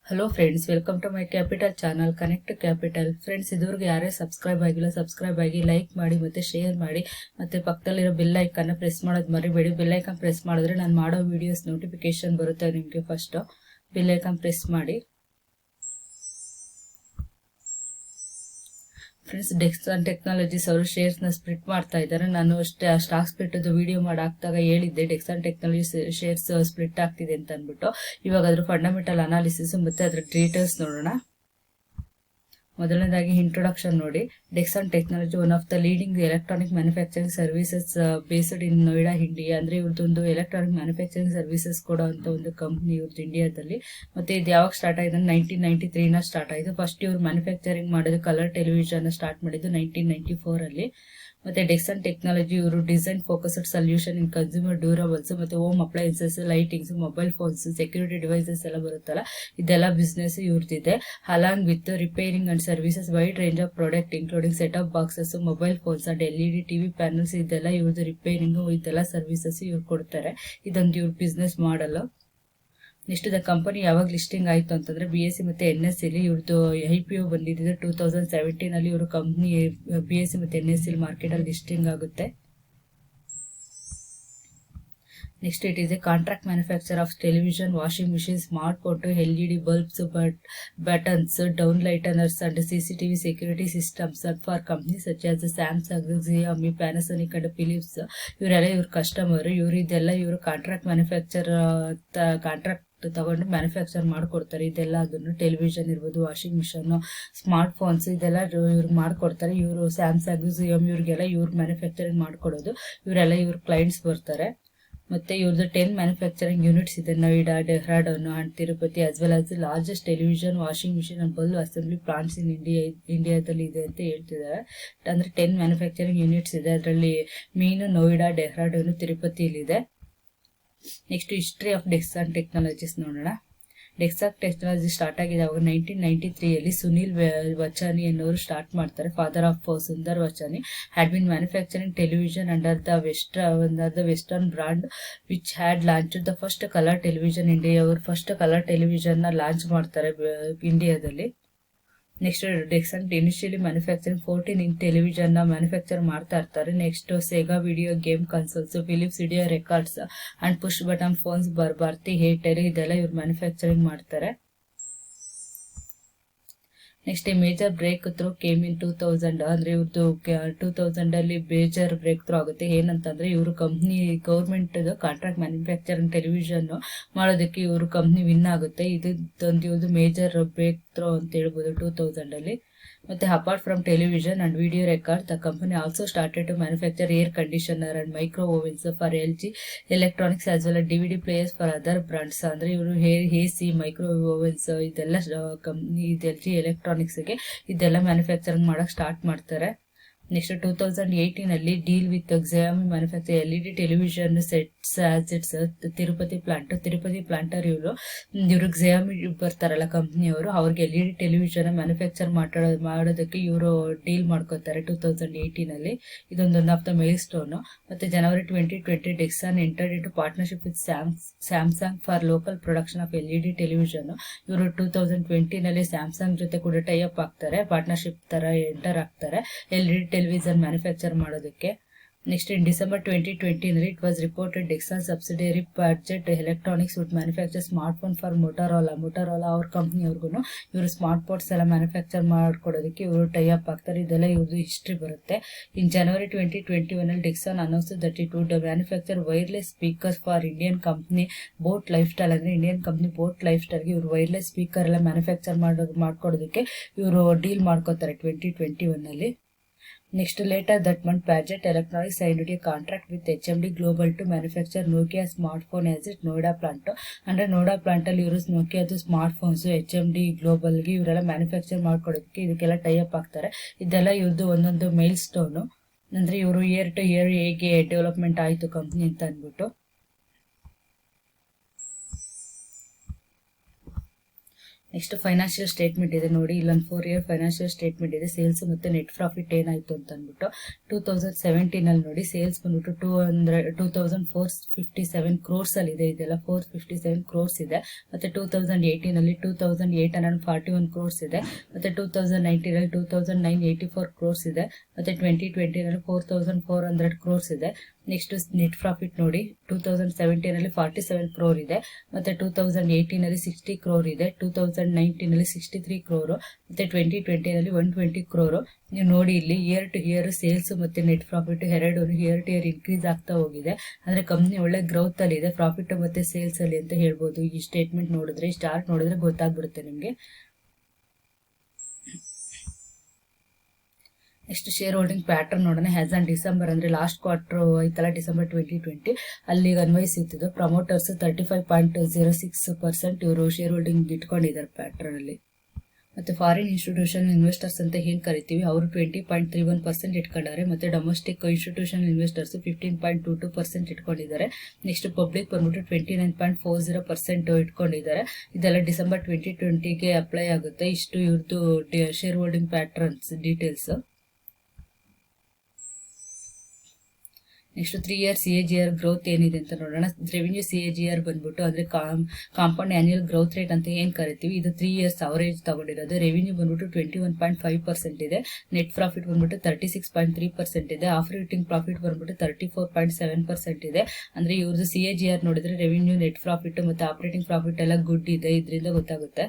Hello friends, welcome to my capital channel connect capital. Friends, ಇದುವರೆಗೆ ಯಾರೇ subscribe ಆಗಿಲ್ಲ subscribe ಆಗಿ, ಲೈಕ್ ಮಾಡಿ ಮತ್ತೆ ಶೇರ್ ಮಾಡಿ, ಮತ್ತೆ ಪಕ್ಕದಲ್ಲಿರೋ ಬೆಲ್ ಐಕನ್ನ ಪ್ರೆಸ್ ಮಾಡೋದು ಮರಿಬೇಡಿ. ಬೆಲ್ ಐಕನ್ ಪ್ರೆಸ್ ಮಾಡಿದ್ರೆ ನಾನು ಮಾಡೋ ವಿಡಿಯೋಸ್ ನೋಟಿಫಿಕೇಶನ್ ಬರುತ್ತೆ ನಿಮಗೆ. ಫಸ್ಟ್ ಬೆಲ್ ಐಕನ್ ಪ್ರೆಸ್ ಮಾಡಿ. ಫ್ರೆಂಡ್ಸ್, ಡೆಕ್ಸಾನ್ ಟೆಕ್ನಾಲಜೀಸ್ ಅವರು ಶೇರ್ಸ್ನ ಸ್ಪ್ಲಿಟ್ ಮಾಡ್ತಾ ಇದ್ದಾರೆ. ನಾನು ಸ್ಟಾಕ್ ಸ್ಪ್ಲಿಟ್ ವಿಡಿಯೋ ಮಾಡಾಕ್ದಾಗ ಹೇಳಿದ್ದೆ ಡೆಕ್ಸಾನ್ ಟೆಕ್ನಾಲಜೀಸ್ ಶೇರ್ಸ್ ಸ್ಪ್ಲಿಟ್ ಆಗ್ತಿದೆ ಅಂತ ಅಂದ್ಬಿಟ್ಟು. ಇವಾಗ ಅದ್ರ ಫಂಡಮೆಂಟಲ್ ಅನಾಲಿಸಿಸ್ ಮತ್ತೆ ಅದ್ರ ಡೀಟೇಲ್ಸ್ ನೋಡೋಣ. ಮೊದಲನೇದಾಗಿ ಇಂಟ್ರೊಡಕ್ಷನ್ ನೋಡಿ. Dixon technology one of the leading electronic manufacturing services based in Noida, India. ಅಂದ್ರೆ ಇವ್ರದ್ದೊಂದು ಎಲೆಕ್ಟ್ರಾನಿಕ್ ಮ್ಯಾನುಫ್ಯಾಕ್ಚರಿಂಗ್ ಸರ್ವಿಸಸ್ ಕೊಡೋ ಅಂತ ಒಂದು ಕಂಪ್ನಿ ಇವ್ರದ್ದು ಇಂಡಿಯಾದಲ್ಲಿ. ಮತ್ತೆ ಇದು ಯಾವಾಗ ಸ್ಟಾರ್ಟ್ ಆಗಿದೆ? 1993 ಸ್ಟಾರ್ಟ್ ಆಯಿತು. ಫಸ್ಟ್ ಇವ್ರು ಮ್ಯಾನುಫ್ಯಾಕ್ಚರಿಂಗ್ ಮಾಡೋದು ಕಲರ್ ಟೆಲಿವಿಷನ್ ಸ್ಟಾರ್ಟ್ ಮಾಡಿದ್ದು 1994 ಅಲ್ಲಿ. ಮತ್ತೆ ಡೆಕ್ಸಾನ್ ಟೆಕ್ನಾಲಜಿ ಇವರು design focused solution in consumer durables ಮತ್ತೆ home appliances, lightings, mobile phones, security devices ಎಲ್ಲ ಬರುತ್ತಲ್ಲ, ಇದೆಲ್ಲ ಬಿಸ್ನೆಸ್ ಇವ್ರದಿದೆ. Along with repairing and services wide range of product including set of boxes, mobile phones and LED TV panels, ಇದೆಲ್ಲ ಇವ್ರದ್ದು repairing, ಇದೆಲ್ಲ services ಇವ್ರು ಕೊಡ್ತಾರೆ. ಇದೊಂದು ಇವ್ರ business model. Next the company ಯಾವಾಗ ಲಿಸ್ಟಿಂಗ್ ಆಯಿತು ಅಂತಂದ್ರೆ BSE ಮತ್ತೆ NSE ಇವ್ರದ್ದು IPO ಬಂದಿದೆ 2017 ಅಲ್ಲಿ. ಇವರು ಕಂಪ್ನಿ BSE ಮತ್ತೆ NSE ಮಾರ್ಕೆಟ್ ಅಲ್ಲಿ ಲಿಸ್ಟಿಂಗ್ ಆಗುತ್ತೆ. Next it is a contract manufacture of television, washing machine, smart phone, LED bulbs, buttons, down lighteners and CCTV security systems for companies such as Samsung, Xiaomi, Panasonic and Philips. ಇವರೆಲ್ಲ ಇವ್ರ customer. ಇವರು contract manufacture contract ತಗೊಂಡು manufacture ಮಾಡ್ಕೊಡ್ತಾರೆ. ಇದೆಲ್ಲ ಅದನ್ನು television ಇರ್ಬೋದು, washing machine, smart phones, ಇದೆಲ್ಲ ಇವ್ರು ಮಾಡ್ಕೊಡ್ತಾರೆ. ಇವರು ಸ್ಯಾಮ್ಸಂಗ್, Xiaomi ಇವ್ರಿಗೆಲ್ಲ ಇವ್ರು ಮ್ಯಾನುಫ್ಯಾಕ್ಚರಿಂಗ್ ಮಾಡ್ಕೊಡೋದು. ಇವರೆಲ್ಲ ಇವ್ರ ಕ್ಲೈಂಟ್ಸ್ ಬರ್ತಾರೆ. ಮತ್ತೆ ಇವ್ರದ್ದು 10 ಮ್ಯಾನುಫ್ಯಾಕ್ಚರಿಂಗ್ ಯೂನಿಟ್ಸ್ ಇದೆ Noida, Dehradun and Tirupati, as well as largest television, washing machine and bulb assembly plants ಇನ್ ಇಂಡಿಯಾದಲ್ಲಿ ಇದೆ ಅಂತ ಹೇಳ್ತಿದ್ದಾರೆ. ಅಂದ್ರೆ 10 ಮ್ಯಾನುಫ್ಯಾಕ್ಚರಿಂಗ್ ಯೂನಿಟ್ಸ್ ಇದೆ. ಅದರಲ್ಲಿ ಮೇನ್ ನೋಯ್ಡಾ, ಡೆಹ್ರಾಡೂನ್, ತಿರುಪತಿಲಿದೆ. Next history of Dixon technologies ನೋಡೋಣ. ಡೆಕ್ಸಾನ್ ಟೆಕ್ನಾಲಜಿ ಸ್ಟಾರ್ಟ್ ಆಗಿದೆ ಅವಾಗ 1993 ಅಲ್ಲಿ. ಸುನಿಲ್ ವಚಾನಿ ಅನ್ನೋರು ಸ್ಟಾರ್ಟ್ ಮಾಡ್ತಾರೆ. Father of Sunder Vachani had been manufacturing television under the western brand which had launch the first colour television India. ಅವರು ಫಸ್ಟ್ ಕಲರ್ ಟೆಲಿವಿಷನ್ ನ ಲಾಂಚ್ ಮಾಡ್ತಾರೆ ಇಂಡಿಯಾದಲ್ಲಿ. Next Dixon initially manufacturing 14 inch television ನ ಮ್ಯಾನುಫ್ಯಾಕ್ಚರ್ ಮಾಡ್ತಾ ಇರ್ತಾರೆ. Next Sega video game consoles, Philips video records and push button phones, Bharti Airtel, ಇದೆಲ್ಲ ಇವ್ರು manufacturing ಮಾಡ್ತಾರೆ. Next major breakthrough came in 2000. ಅಂದ್ರೆ ಇವ್ರದ್ದು 2000 ಅಲ್ಲಿ ಮೇಜರ್ ಬ್ರೇಕ್ ಥ್ರೂ ಆಗುತ್ತೆ. ಏನಂತಂದ್ರೆ ಇವರು company government contract manufacturing television ಮಾಡೋದಕ್ಕೆ ಇವರು ಕಂಪ್ನಿ ವಿನ್ ಆಗುತ್ತೆ. ಇದೊಂದು ಇವ್ರದ್ದು ಮೇಜರ್ ಬ್ರೇಕ್ ಥ್ರೂ ಅಂತ ಹೇಳ್ಬೋದು 2000 ಅಲ್ಲಿ. ಮತ್ತೆ apart from television and video record, the company also started to manufacture air conditioner and micro ovens for LG electronics as well DVD players for other brands. ಅಂದ್ರೆ ಇವರು AC, micro ovens, ಇದೆಲ್ಲ company LG ಎಲೆಕ್ಟ್ರಾನಿಕ್ಸ್ಗೆ ಇದೆಲ್ಲ manufacturing ಮಾಡಕ್ start ಮಾಡ್ತಾರೆ. Next 2018 ಅಲ್ಲಿ deal with Xiaomi manufacture LED television sets as its Tirupati planter. ಇವರು Xiaomi ಬರ್ತಾರಲ್ಲ ಕಂಪ್ನಿಯವರು, ಅವ್ರಿಗೆ LED ಟೆಲಿವಿಷನ್ ಮ್ಯಾನುಫ್ಯಾಕ್ಚರ್ ಮಾಡೋದಕ್ಕೆ ಇವರು ಡೀಲ್ ಮಾಡ್ಕೋತಾರೆ 2018 ಅಲ್ಲಿ. ಇದೊಂದು one of the milestone. ಮತ್ತೆ January 2020 Dixon entered into partnership with Samsung for local production of LED television. ಇವರು 2020 ನಲ್ಲಿ ಸ್ಯಾಮ್ಸಂಗ್ ಜೊತೆ ಕೂಡ ಟೈ ಅಪ್ ಆಗ್ತಾರೆ, ಪಾರ್ಟ್ನರ್ಶಿಪ್ ತರ ಎಂಟರ್ ಆಗ್ತಾರೆ LED ಟೆಲಿವಿಷನ್ ಮ್ಯಾನುಫ್ಯಾಕ್ಚರ್ ಮಾಡೋದಕ್ಕೆ. Next in December 2020 it was reported Dixon subsidiary Padget electronics would manufacture smartphone for Motorola ಅವ್ರ ಕಂಪ್ನಿಯವ್ರಿಗೂ ಇವರು ಸ್ಮಾರ್ಟ್ ಫೋನ್ಸ್ ಎಲ್ಲ ಮ್ಯಾನುಫ್ಯಾಕ್ಚರ್ ಮಾಡ್ಕೊಡೋದಕ್ಕೆ ಇವರು ಟೈ ಅಪ್ ಆಗ್ತಾರೆ. ಇದೆಲ್ಲ ಇವ್ರದ್ದು ಹಿಸ್ಟ್ರಿ ಬರುತ್ತೆ. ಇನ್ ಜನವರಿ 2021 ಅಲ್ಲಿ Dixon announce that it would manufacture wireless speakers for Indian company boAt lifestyle. ಅಂದ್ರೆ ಇಂಡಿಯನ್ ಕಂಪ್ನಿ ಬೋಟ್ ಲೈಫ್ ಸ್ಟೈಲ್ಗೆ ಇವರು ವೈರ್ಲೆಸ್ ಸ್ಪೀಕರ್ ಎಲ್ಲ ಮ್ಯಾನುಫ್ಯಾಕ್ಚರ್ ಮಾಡ್ಕೊಡೋದಕ್ಕೆ ಇವರು ಡೀಲ್ ಮಾಡ್ಕೋತಾರೆ 2021 ಅಲ್ಲಿ. Next, later that month, Padgett Electronics signed a contract with HMD Global to manufacture Nokia smartphone as its Noida plant. Under Noida plant ಅಲ್ಲಿ ಇವರು Nokia ಸ್ಮಾರ್ಟ್ಫೋನ್ಸ್ HMD Global ಗೆ ಇವರೆಲ್ಲ manufacture ಮಾಡ್ಕೊಡೋದಕ್ಕೆ ಇದಕ್ಕೆಲ್ಲ ಟೈ ಅಪ್ ಆಗ್ತಾರೆ. ಇದೆಲ್ಲ ಇವ್ರದ್ದು ಒಂದೊಂದು ಮೈಲ್ ಸ್ಟೋನು. ಅಂದ್ರೆ ಇವರು ಇಯರ್ ಟು ಇಯರ್ ಹೇಗೆ ಡೆವಲಪ್ಮೆಂಟ್ ಆಯಿತು ಕಂಪ್ನಿ ಅಂತ ಅಂದ್ಬಿಟ್ಟು. ನೆಕ್ಸ್ಟ್ ಫೈನಾನ್ಷಿಯಲ್ ಸ್ಟೇಟ್ಮೆಂಟ್ ಇದೆ ನೋಡಿ, ಇಲ್ಲೊಂದು 4 ಇಯರ್ ಫೈನಾನ್ಷಿಯಲ್ ಸ್ಟೇಟ್ಮೆಂಟ್ ಇದೆ. ಸೇಲ್ಸ್ ಮತ್ತೆ ನೆಟ್ ಪ್ರಾಫಿಟ್ ಏನಾಯ್ತು ಅಂತ ಅಂದ್ಬಿಟ್ಟು 2017 ಅಲ್ಲಿ ನೋಡಿ ಸೇಲ್ಸ್ ಬಂದ್ಬಿಟ್ಟು 2457 ಕ್ರೋರ್ಸ್ ಅಲ್ಲಿ ಇದೆ. ಇದೆಲ್ಲ 457 ಕ್ರೋರ್ಸ್ ಇದೆ. ಮತ್ತೆ 2018 ಅಲ್ಲಿ 2841 ಕ್ರೋರ್ಸ್ ಇದೆ. ಮತ್ತೆ 2019 ಅಲ್ಲಿ 2984 ಕ್ರೋರ್ಸ್ ಇದೆ. ಮತ್ತೆ 2020 ನಲ್ಲಿ 4400 ಕ್ರೋರ್ಸ್ ಇದೆ. ನೆಕ್ಸ್ಟ್ ನೆಟ್ ಪ್ರಾಫಿಟ್ ನೋಡಿ, 2017 ಅಲ್ಲಿ 47 ಕ್ರೋರ್ ಇದೆ. ಮತ್ತೆ 2018 ಅಲ್ಲಿ 60 ಕ್ರೋರ್ ಇದೆ. 2019 ಅಲ್ಲಿ 63 ಕ್ರೋರ್, ಮತ್ತೆ 2020 ನಲ್ಲಿ 120 ಕ್ರೋರ್. ನೀವು ನೋಡಿ ಇಲ್ಲಿ ಇಯರ್ ಟು ಇಯರ್ ಸೇಲ್ಸ್ ಮತ್ತೆ ನೆಟ್ ಪ್ರಾಫಿಟ್ ಎರಡು ಇಯರ್ ಟು ಇಯರ್ ಇನ್ಕ್ರೀಸ್ ಆಗ್ತಾ ಹೋಗಿದೆ. ಅಂದ್ರೆ ಕಂಪ್ನಿ ಒಳ್ಳೆ ಗ್ರೋತ್ ಅಲ್ಲಿ ಇದೆ, ಪ್ರಾಫಿಟ್ ಮತ್ತೆ ಸೇಲ್ಸ್ ಅಲ್ಲಿ ಅಂತ ಹೇಳ್ಬೋದು. ಈ ಸ್ಟೇಟ್ಮೆಂಟ್ ನೋಡಿದ್ರೆ, ಈ ಚಾರ್ಟ್ ನೋಡಿದ್ರೆ ಗೊತ್ತಾಗ್ಬಿಡುತ್ತೆ ನಿಮ್ಗೆ. ನೆಕ್ಸ್ಟ್ ಶೇರ್ ಹೋಲ್ಡಿಂಗ್ ಪ್ಯಾಟರ್ನ್ ನೋಡೋಣ. ಹ್ಯಾಸ್ ಆನ್ ಡಿಸೆಂಬರ್ ಅಂದ್ರೆ ಲಾಸ್ಟ್ ಕ್ವಾರ್ಟರ್ ಐತಲ್ಲ, ಡಿಸೆಂಬರ್ 2020 ಅಲ್ಲಿಗೆ ಅನ್ವಯಿಸುತ್ತಿದ್ದು ಪ್ರಮೋಟರ್ಸ್ 35.06% ಇವರು ಶೇರ್ ಹೋಲ್ಡಿಂಗ್ ಇಟ್ಕೊಂಡಿದ್ದಾರೆ ಪ್ಯಾಟರ್ನ್ ಅಲ್ಲಿ. ಮತ್ತೆ ಫಾರಿನ್ ಇನ್ಸ್ಟಿಟ್ಯೂಷನ್ ಇನ್ವೆಸ್ಟರ್ಸ್ ಅಂತ ಏನ್ ಕರಿತೀವಿ ಅವರು 20.31% ಇಟ್ಕೊಂಡಿದ್ದಾರೆ. ಮತ್ತೆ ಡೊಮೆಸ್ಟಿಕ್ ಇನ್ಸ್ಟಿಟ್ಯೂಷನ್ ಇನ್ವೆಸ್ಟರ್ಸ್ 15.22% ಇಟ್ಕೊಂಡಿದ್ದಾರೆ. ನೆಕ್ಸ್ಟ್ ಪಬ್ಲಿಕ್ ಬಂದ್ಬಿಟ್ಟು 29.40% ಇಟ್ಕೊಂಡಿದ್ದಾರೆ. ಇದೆಲ್ಲ ಡಿಸೆಂಬರ್ 2020ಗೆ ಅಪ್ಲೈ ಆಗುತ್ತೆ. ಇಷ್ಟು ಇವ್ರದ್ದು share holding patterns details. Next 3 year CAGR growth ಏನಿದೆ ಅಂತ ನೋಡೋಣ. ರೆವಿನ್ಯೂ CAGR ಬಂದ್ಬಿಟ್ಟು ಅಂದ್ರೆ ಕಾಂಪೌಂಡ್ ಆನ್ಯುಯಲ್ ಗ್ರೋತ್ ರೇಟ್ ಅಂತ ಏನ್ ಕರಿತೀವಿ, ಇದು 3 ಇಯರ್ಸ್ ಅವರೇಜ್ ತಗೊಂಡಿರೋದು. ರೆವಿನ್ಯೂ ಬಂದ್ಬಿಟ್ಟು 21.5% ಇದೆ. ನೆಟ್ ಪ್ರಾಫಿಟ್ ಬಂದ್ಬಿಟ್ಟು 36.3% ಇದೆ. ಆಪರೇಟಿಂಗ್ ಪ್ರಾಫಿಟ್ ಬಂದ್ಬಿಟ್ಟು 34.7% ಇದೆ. ಅಂದ್ರೆ ಇವ್ರದ್ದು CAGR ನೋಡಿದ್ರೆ ರೆವಿನ್ಯೂ, ನೆಟ್ ಪ್ರಾಫಿಟ್ ಮತ್ತೆ ಆಪರೇಟಿಂಗ್ ಪ್ರಾಫಿಟ್ ಎಲ್ಲ ಗುಡ್ ಇದೆ, ಇದರಿಂದ ಗೊತ್ತಾಗುತ್ತೆ.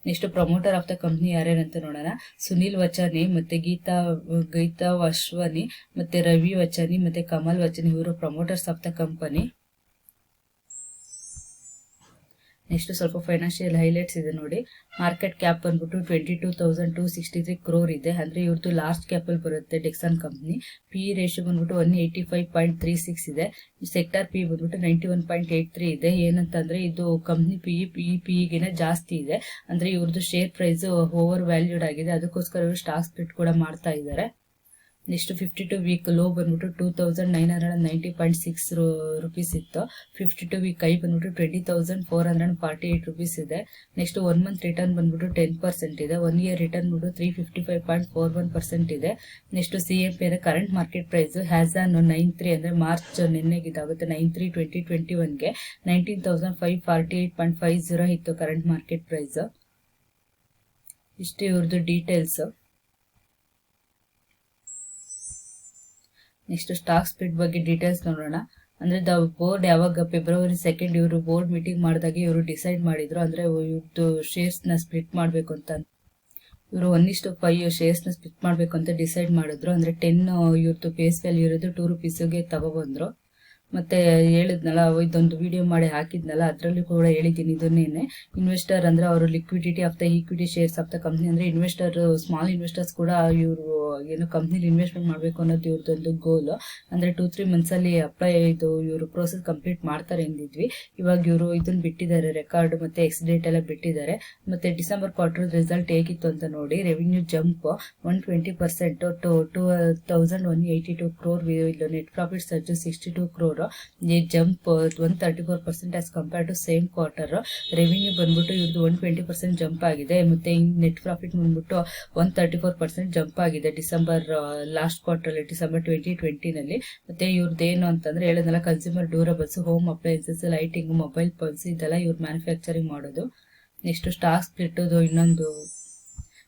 Next promoter of the company ಯಾರ್ಯಾರಂತ ನೋಡೋಣ. ಸುನಿಲ್ ವಚನಿ ಮತ್ತೆ ಗೀತಾ ವಾಶ್ವಾನಿ ಮತ್ತೆ ರವಿ ವಚನಿ ಮತ್ತೆ ಕಮಲ್ ವಚನಿ, ಇವರು promoters of the company. Next ಸ್ವಲ್ಪ ಫೈನಾನ್ಷಿಯಲ್ ಹೈಲೈಟ್ಸ್ ಇದೆ ನೋಡಿ. ಮಾರ್ಕೆಟ್ ಕ್ಯಾಪ್ ಬಂದ್ಬಿಟ್ಟು 22,263 ಕ್ರೋರ್ ಇದೆ. ಅಂದ್ರೆ ಇವ್ರದ್ದು ಲಾರ್ಜ್ ಕ್ಯಾಪ್ ಅಲ್ಲಿ ಬರುತ್ತೆ ಡೆಕ್ಸನ್ ಕಂಪ್ನಿ. PE ರೇಷಿಯೋ ಬಂದ್ಬಿಟ್ಟು 185.36 ಇದೆ. ಸೆಕ್ಟರ್ PE ಬಂದ್ಬಿಟ್ಟು 91.83 ಇದೆ. ಏನಂತಂದ್ರೆ ಇದು ಕಂಪ್ನಿ PE ಗಿನ ಜಾಸ್ತಿ ಇದೆ. ಅಂದ್ರೆ ಇವ್ರದ್ದು ಶೇರ್ ಪ್ರೈಸ್ ಓವರ್ ವ್ಯಾಲ್ಯೂಡ್ ಆಗಿದೆ, ಅದಕ್ಕೋಸ್ಕರ ಇವರು ಸ್ಟಾಕ್ ಸ್ಪ್ಲಿಟ್ ಕೂಡ ಮಾಡ್ತಾ ಇದ್ದಾರೆ. ನೆಕ್ಸ್ಟ್ 52 ವೀಕ್ ಲೋ ಬಂದ್ಬಿಟ್ಟು 2,990.6 ರುಪೀಸ್ ಇತ್ತು. 52 ವೀಕ್ ಹೈ ಬಂದ್ಬಿಟ್ಟು 20,448 ರುಪೀಸ್ ಇದೆ. ನೆಕ್ಸ್ಟ್ 1 ಮಂತ್ ರಿಟರ್ನ್ ಬಂದ್ಬಿಟ್ಟು 10% ಇದೆ. 1 ಇಯರ್ ರಿಟರ್ನ್ ಬಂದ್ಬಿಟ್ಟು 355.41% ಇದೆ. ನೆಕ್ಸ್ಟ್ CMP ಅಂದ್ರೆ current market price has on 9/3 ಅಂದ್ರೆ ಮಾರ್ಚ್ ನಿನ್ನೆಗೆ ಇದಾಗುತ್ತೆ 9/3/2021ಗೆ 19,548.50 ಇತ್ತು ಕರೆಂಟ್ ಮಾರ್ಕೆಟ್ ಪ್ರೈಸ್. ಇಷ್ಟು ಇವ್ರದ್ದು ಡೀಟೇಲ್ಸ್. ನೆಕ್ಸ್ಟ್ ಸ್ಟಾಕ್ ಸ್ಪ್ಲಿಟ್ ಬಗ್ಗೆ ಡೀಟೇಲ್ಸ್ ನೋಡೋಣ. ಅಂದ್ರೆ ಬೋರ್ಡ್ ಯಾವಾಗ February 2 ಇವರು ಬೋರ್ಡ್ ಮೀಟಿಂಗ್ ಮಾಡಿದಾಗ ಇವರು ಡಿಸೈಡ್ ಮಾಡಿದ್ರು, ಅಂದ್ರೆ ಇವ್ರದ್ದು ಶೇರ್ಸ್ ನ ಸ್ಪ್ಲಿಟ್ ಮಾಡ್ಬೇಕು ಅಂತ. ಇವರು 1:5 ಶೇರ್ಸ್ ನ ಸ್ಪ್ಲಿಟ್ ಮಾಡ್ಬೇಕು ಅಂತ ಡಿಸೈಡ್ ಮಾಡಿದ್ರು. ಅಂದ್ರೆ 10 ಇವ್ರದ್ದು ಫೇಸ್ ವ್ಯಾಲ್ಯೂ ಇರೋದು 2 ರೂಪೀಸ್ಗೆ ತಗೊಬಂದ್ರು. ಮತ್ತೆ ಹೇಳಿದ್ನಲ್ಲ, ಇದೊಂದು ವಿಡಿಯೋ ಮಾಡಿ ಹಾಕಿದ್ನಲ್ಲ, ಅದರಲ್ಲಿ ಕೂಡ ಹೇಳಿದ್ದೀನಿ ಇದನ್ನೇನೆ. ಇನ್ವೆಸ್ಟರ್ ಅಂದ್ರೆ ಅವರು liquidity of the equity shares of the company. ಅಂದ್ರೆ ಇನ್ವೆಸ್ಟರ್, ಸ್ಮಾಲ್ ಇನ್ವೆಸ್ಟರ್ಸ್ ಕೂಡ ಇವರು ಏನು ಕಂಪ್ನಿಲಿ ಇನ್ವೆಸ್ಟ್ಮೆಂಟ್ ಮಾಡಬೇಕು ಅನ್ನೋದು ಇವ್ರದ್ದೊಂದು ಗೋಲ್. ಅಂದ್ರೆ 2-3 ಮಂತ್ಸ್ ಅಲ್ಲಿ ಅಪ್ಲೈ ಇವರು ಪ್ರೋಸೆಸ್ ಕಂಪ್ಲೀಟ್ ಮಾಡ್ತಾರೆ ಎಂದಿದ್ವಿ. ಇವಾಗ ಇವರು ಇದನ್ನ ಬಿಟ್ಟಿದ್ದಾರೆ, ರೆಕಾರ್ಡ್ ಮತ್ತೆ ಎಕ್ಸ್ ಡೇಟ್ ಎಲ್ಲ ಬಿಟ್ಟಿದ್ದಾರೆ. ಮತ್ತೆ ಡಿಸೆಂಬರ್ ಕ್ವಾರ್ಟರ್ ರಿಸಲ್ಟ್ ಹೇಗಿತ್ತು ಅಂತ ನೋಡಿ. Revenue jump 120% to 2,182 crore. Net profit surge 62 crore. Jump 134% as compare to same quarter. Revenue ಬಂದ್ಬಿಟ್ಟು ಇವ್ರದ್ದು 120% ಜಂಪ್ ಆಗಿದೆ. ಮತ್ತೆ ನೆಟ್ ಪ್ರಾಫಿಟ್ ಬಂದ್ಬಿಟ್ಟು 134% ಜಂಪ್ ಆಗಿದೆ ಡಿಸೆಂಬರ್ ಲಾಸ್ಟ್ ಕ್ವಾರ್ಟರ್ ಅಲ್ಲಿ, ಡಿಸೆಂಬರ್ 2020 ನಲ್ಲಿ. ಮತ್ತೆ ಇವ್ರದ್ದು ಏನು ಅಂತಂದ್ರೆ ಹೇಳಿದ್ನಲ್ಲ, consumer durables, home appliances, lighting, mobile phones ಇದೆಲ್ಲ ಇವ್ರು ಮ್ಯಾನುಫ್ಯಾಕ್ಚರಿಂಗ್ ಮಾಡೋದು. ನೆಕ್ಸ್ಟ್ ಸ್ಟಾಕ್ ಸ್ಪ್ಲಿಟ್ ಇನ್ನೊಂದು,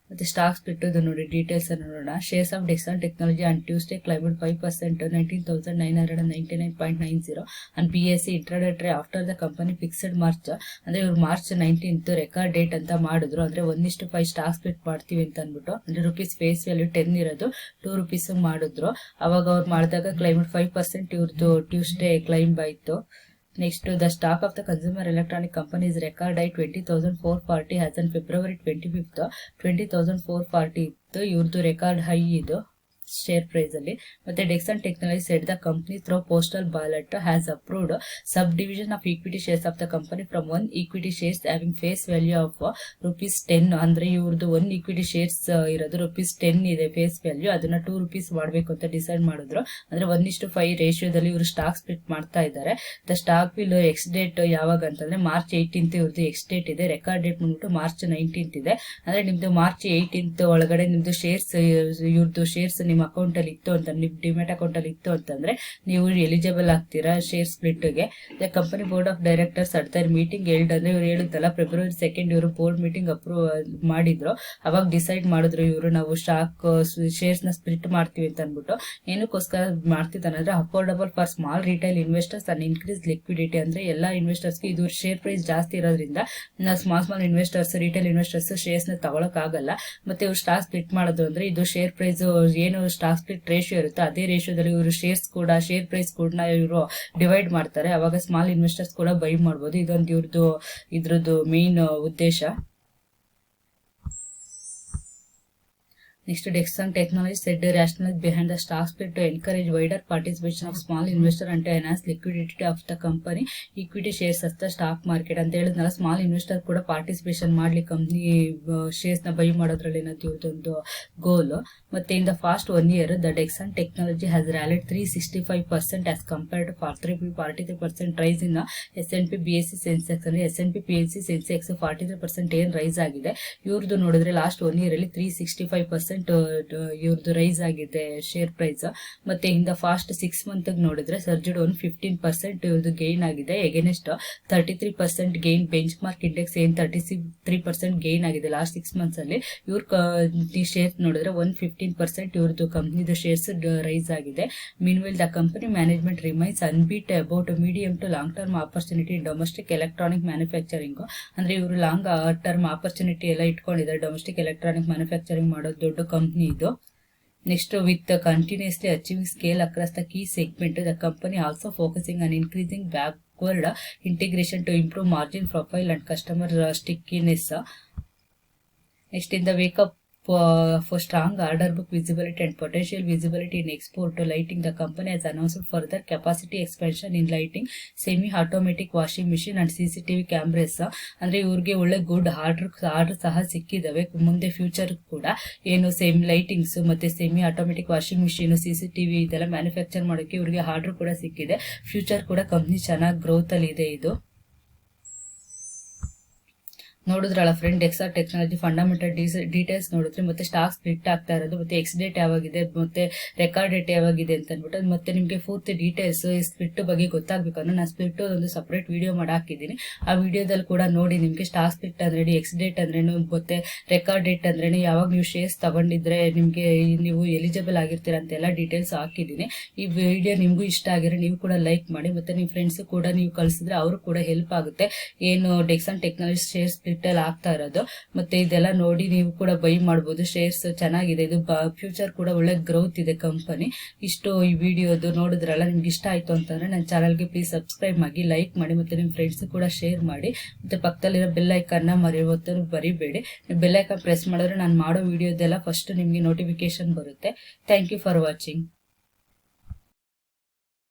ಮತ್ತೆ ಸ್ಟಾಕ್ ಸ್ಪ್ಲಿಟ್ ನೋಡಿ ಡೀಟೇಲ್ಸ್ ಅನ್ನು ನೋಡೋಣ. Shares of Dixon technology on Tuesday climbed 5%, 19,999.90 on BSE intraday after the company fixed March. ಅಂದ್ರೆ ಇವ್ರು ಮಾರ್ಚ್ 19th ರೆಕಾರ್ಡ್ ಡೇಟ್ ಅಂತ ಮಾಡಿದ್ರು. ಅಂದ್ರೆ 1:5 ಸ್ಟಾಕ್ ಸ್ಪ್ಲಿಟ್ ಮಾಡ್ತೀವಿ ಅಂತ ಅಂದ್ಬಿಟ್ಟು, ಅಂದ್ರೆ ರುಪೀಸ್ ಫೇಸ್ ವ್ಯಾಲ್ಯೂ 10 ಇರೋದು 2 ರೂಪೀಸ್ ಮಾಡಿದ್ರು. ಅವಾಗ ಅವ್ರು ಮಾಡಿದಾಗ ಕ್ಲೈಮ್ಡ್ 5% ಇವ್ರದ್ದು ಟ್ಯೂಸ್ಡೇ ಕ್ಲೈಮ್ ಆಯ್ತು. Next, the stock of the consumer electronic companies record high 20,440 as on February 25th. 20,440 ಇವ್ರದ್ದು ರೆಕಾರ್ಡ್ ಹೈ ಇದು. ಶೇರ್ ಪ್ರೈಸ್ ಅಲ್ಲಿ. ಮತ್ತೆ Dixon technology said the company through postal ballot has approved subdivision of equity shares of the company from 1 equity shares having face value of ₹10. ಅಂದ್ರೆ ಇವ್ರದ್ದು 1 equity shares ಇರೋದು ₹10 ಇದೆ face value, ಅದನ್ನ ₹2 ಮಾಡಬೇಕು ಅಂತ decide ಮಾಡಿದ್ರು. ಅಂದ್ರೆ 1:5 ರೇಷಿಯೋದಲ್ಲಿ ಇವರು ಸ್ಟಾಕ್ ಸ್ಪ್ಲಿಟ್ ಮಾಡ್ತಾ ಇದ್ದಾರೆ. The stock will X date ಯಾವಾಗ ಅಂತಂದ್ರೆ March 18 ಇವ್ರದ್ದು ಎಕ್ಸ್ ಡೇಟ್ ಇದೆ. ರೆಕಾರ್ಡ್ ಡೇಟ್ ಬಂದ್ಬಿಟ್ಟು March 19 ಇದೆ. ಅಂದ್ರೆ ನಿಮ್ದು March 18 ಒಳಗಡೆ ನಿಮ್ದು ಶೇರ್ಸ್ ಇವ್ರದ್ದು ಶೇರ್ಸ್ ನಿಮ್ಮ ಅಕೌಂಟ್ ಅಲ್ಲಿ ಇತ್ತು ಅಂತ, ನಿಮ್ ಡಿಮ್ಯಾಟ್ ಅಕೌಂಟ್ ಅಲ್ಲಿ ಇತ್ತು ಅಂತಂದ್ರೆ ನೀವು ಎಲಿಜಿಬಲ್ ಆಗ್ತೀರಾ ಶೇರ್ ಸ್ಪ್ಲಿಟ್ ಗೆ. The company board of directors at their meeting held, ಅಂದ್ರೆ ಇವ್ರು ಹೇಳುತ್ತಲ್ಲ February 2 ಇವರು ಬೋರ್ಡ್ ಮೀಟಿಂಗ್ ಅಪ್ರೂವ್ ಮಾಡಿದ್ರು. ಅವಾಗ ಡಿಸೈಡ್ ಮಾಡಿದ್ರು ಇವರು ನಾವು ಸ್ಟಾಕ್ ಶೇರ್ಸ್ ನ ಸ್ಪ್ಲಿಟ್ ಮಾಡ್ತೀವಿ ಅಂತ ಅನ್ಬಿಟ್ಟು. ಏನಕ್ಕೋಸ್ಕರ ಮಾಡ್ತಿದ್ದಾನೆ ಅಂದ್ರೆ affordable for small retail investors and increase liquidity. ಅಂದ್ರೆ ಎಲ್ಲಾ ಇನ್ವೆಸ್ಟರ್ಸ್ ಇದು ಶೇರ್ ಪ್ರೈಸ್ ಜಾಸ್ತಿ ಇರೋದ್ರಿಂದ small investors, retail investors shares ನ ತಗೊಳಕ್ ಆಗಲ್ಲ. ಮತ್ತೆ ಇವ್ರು ಸ್ಟಾಕ್ ಸ್ಪ್ಲಿಟ್ ಮಾಡೋದು ಅಂದ್ರೆ ಇದು ಶೇರ್ ಪ್ರೈಸ್ ಏನು ಸ್ಟಾಕ್ ಸ್ಪ್ಲಿಟ್ ರೇಷಿಯೋ ಇರುತ್ತೆ ಅದೇ ರೇಷಿಯೋದಲ್ಲಿ ಇವರು ಶೇರ್ ಪ್ರೈಸ್ ಕೂಡ ಇವರು ಡಿವೈಡ್ ಮಾಡ್ತಾರೆ. ಅವಾಗ ಸ್ಮಾಲ್ ಇನ್ವೆಸ್ಟರ್ಸ್ ಕೂಡ ಬೈ ಮಾಡಬಹುದು. ಇದೊಂದು ಇದ್ರದ್ದು ಮೇನ್ ಉದ್ದೇಶ. Next, Dexon Technology said the rationale behind the stock split to encourage wider participation of small investor and to enhance liquidity of the company equity shares of the stock market ಅಂತ ಹೇಳಿದ್ನಲ್ಲ, small investor ಕೂಡ participation ಮಾಡ್ಲಿ company shares ನ by ಮಾಡೋದ್ರಲ್ಲಿ ಒಂದು ಗೋಲ್. ಮತ್ತೆ in the fast 1 year the Dexon Technology has rallied 365% as compared to 43% rise in the S&P BSE Sensex. ಅಂದ್ರೆ S&P PLC Sensex 43% ಏನ್ ರೈಸ್ ಆಗಿದೆ. ಇವ್ರದ್ದು ನೋಡಿದ್ರೆ ಲಾಸ್ಟ್ 1 year ಅಲ್ಲಿ 365% ಇವ್ರದ್ದು ರೈಸ್ ಆಗಿದೆ ಶೇರ್ ಪ್ರೈಸ್. ಮತ್ತೆ ಇನ್ ದ ಫಾಸ್ಟ್ 6 month ನೋಡಿದ್ರೆ ಸರ್ಜೆಡ್ 15% ಇವ್ರದ್ದು ಗೈನ್ ಆಗಿದೆ. Against 33% gain bench mark index ಏನ್ 33% ಗೈನ್ ಆಗಿದೆ ಲಾಸ್ಟ್ 6 months ಅಲ್ಲಿ. ಇವ್ರ ಶೇರ್ ನೋಡಿದ್ರೆ 115% ಇವ್ರದ್ದು ಕಂಪ್ನಿದು ಶೇರ್ಸ್ ರೈಸ್ ಆಗಿದೆ. Meanwhile the company management remains upbeat about medium to long term opportunity in domestic electronic manufacturing. ಅಂದ್ರೆ ಇವರು ಲಾಂಗ್ ಟರ್ಮ್ ಆಪರ್ಚುನಿಟಿ ಎಲ್ಲ ಇಟ್ಕೊಂಡಿದ್ದಾರೆ ಡೊಮೆಸ್ಟಿಕ್ ಎಲೆಕ್ಟ್ರಾನಿಕ್ ಮ್ಯಾನುಫ್ಯಾಕ್ಚರಿಂಗ್ ಮಾಡೋದು ದೊಡ್ಡ ಕಂಪನಿ ಇದು. Next, with continuously achieving scale across the key segment, the company also focusing on increasing backward integration to improve margin profile and customer stickiness. Next, in the wake of for strong order book visibility and potential visibility in export to lighting, the company has announced further capacity expansion in lighting, semi-automatic washing machine and CCTV cameras. ಅಂದ್ರೆ ಇವ್ರಿಗೆ ಒಳ್ಳೆ good order ಸಹ ಸಿಕ್ಕಿದಾವೆ. ಮುಂದೆ future ಕೂಡ ಏನು lightings ಮತ್ತೆ semi automatic washing machine, CCTV ಇದೆಲ್ಲ manufacture ಮಾಡೋಕೆ ಇವ್ರಿಗೆ ಆರ್ಡರ್ ಕೂಡ ಸಿಕ್ಕಿದೆ. ಫ್ಯೂಚರ್ ಕೂಡ ಕಂಪ್ನಿ ಚೆನ್ನಾಗಿ ಗ್ರೋತ್ ಅಲ್ಲಿ ಇದೆ. ಇದು ನೋಡಿದ್ರಲ್ಲ ಫ್ರೆಂಡ್, ಡೆಕ್ಸನ್ ಟೆಕ್ನಾಲಜಿ ಫಂಡಮೆಂಟಲ್ ಡೀಟೇಲ್ಸ್ ನೋಡಿದ್ರೆ, ಮತ್ತೆ ಸ್ಟಾಕ್ ಸ್ಪ್ಲಿಟ್ ಆಗ್ತಾ ಇರೋದು, ಮತ್ತೆ ಎಕ್ಸ್ ಡೇಟ್ ಯಾವಾಗಿದೆ, ಮತ್ತೆ ರೆಕಾರ್ಡ್ ಡೇಟ್ ಯಾವಾಗಿದೆ ಅಂತ ಅಂದ್ಬಿಟ್ಟು, ಮತ್ತೆ ನಿಮಗೆ ಪೂರ್ತಿ ಡೀಟೇಲ್ಸ್ ಈ ಸ್ಪ್ಲಿಟ್ ಬಗ್ಗೆ ಗೊತ್ತಾಗ್ಬೇಕಂದ್ರೆ ನಾನು ಸ್ಪ್ಲಿಟ್ ಒಂದು ಸಪರೇಟ್ ವಿಡಿಯೋ ಮಾಡಿ ಹಾಕಿದ್ದೀನಿ. ಆ ವಿಡಿಯೋದಲ್ಲಿ ಕೂಡ ನೋಡಿ ನಿಮ್ಗೆ ಸ್ಟಾಕ್ ಸ್ಪ್ಲಿಟ್ ಅಂದ್ರೆ ಎಕ್ಸ್ ಡೇಟ್ ಅಂದ್ರೇನು, ಮತ್ತೆ ರೆಕಾರ್ಡ್ ಡೇಟ್ ಅಂದ್ರೇನು, ಯಾವಾಗ ನೀವು ಶೇರ್ಸ್ ತಗೊಂಡಿದ್ರೆ ನಿಮ್ಗೆ ನೀವು ಎಲಿಜಿಬಲ್ ಆಗಿರ್ತೀರಾ ಅಂತ ಎಲ್ಲ ಡೀಟೇಲ್ಸ್ ಹಾಕಿದ್ದೀನಿ. ಈ ವಿಡಿಯೋ ನಿಮ್ಗೂ ಇಷ್ಟ ಆಗಿದ್ರೆ ನೀವು ಕೂಡ ಲೈಕ್ ಮಾಡಿ, ಮತ್ತೆ ನಿಮ್ಮ ಫ್ರೆಂಡ್ಸ್ ಕೂಡ ನೀವು ಕಳಿಸಿದ್ರೆ ಅವರು ಕೂಡ ಹೆಲ್ಪ್ ಆಗುತ್ತೆ. ಏನು ಡೆಕ್ಸನ್ ಟೆಕ್ನಾಲಜಿ ಶೇರ್ ಸ್ಪ್ಲಿಟ್ ಆಗ್ತಾ ಇರೋದು, ಮತ್ತೆ ಇದೆಲ್ಲ ನೋಡಿ ನೀವು ಕೂಡ ಬೈ ಮಾಡಬಹುದು. ಶೇರ್ಸ್ ಚೆನ್ನಾಗಿದೆ, ಇದು ಫ್ಯೂಚರ್ ಕೂಡ ಒಳ್ಳೆ ಗ್ರೋತ್ ಇದೆ ಕಂಪನಿ. ಇಷ್ಟು ಈ ವಿಡಿಯೋದು ನೋಡಿದ್ರಲ್ಲ, ನಿಮ್ಗೆ ಇಷ್ಟ ಆಯ್ತು ಅಂತಂದ್ರೆ ನನ್ನ ಚಾನಲ್ಗೆ ಪ್ಲೀಸ್ ಸಬ್ಸ್ಕ್ರೈಬ್ ಮಾಡಿ, ಲೈಕ್ ಮಾಡಿ, ಮತ್ತೆ ನಿಮ್ಮ ಫ್ರೆಂಡ್ಸ್ ಕೂಡ ಶೇರ್ ಮಾಡಿ. ಮತ್ತೆ ಪಕ್ಕದಲ್ಲಿರೋ ಬೆಲ್ ಐಕನ್ನ ಬರಿಬೇಡಿ. ಬೆಲ್ ಐಕನ್ ಪ್ರೆಸ್ ಮಾಡಿದ್ರೆ ನಾನು ಮಾಡೋ ವಿಡಿಯೋದೆಲ್ಲ ಫಸ್ಟ್ ನಿಮ್ಗೆ ನೋಟಿಫಿಕೇಶನ್ ಬರುತ್ತೆ. Thank you for watching.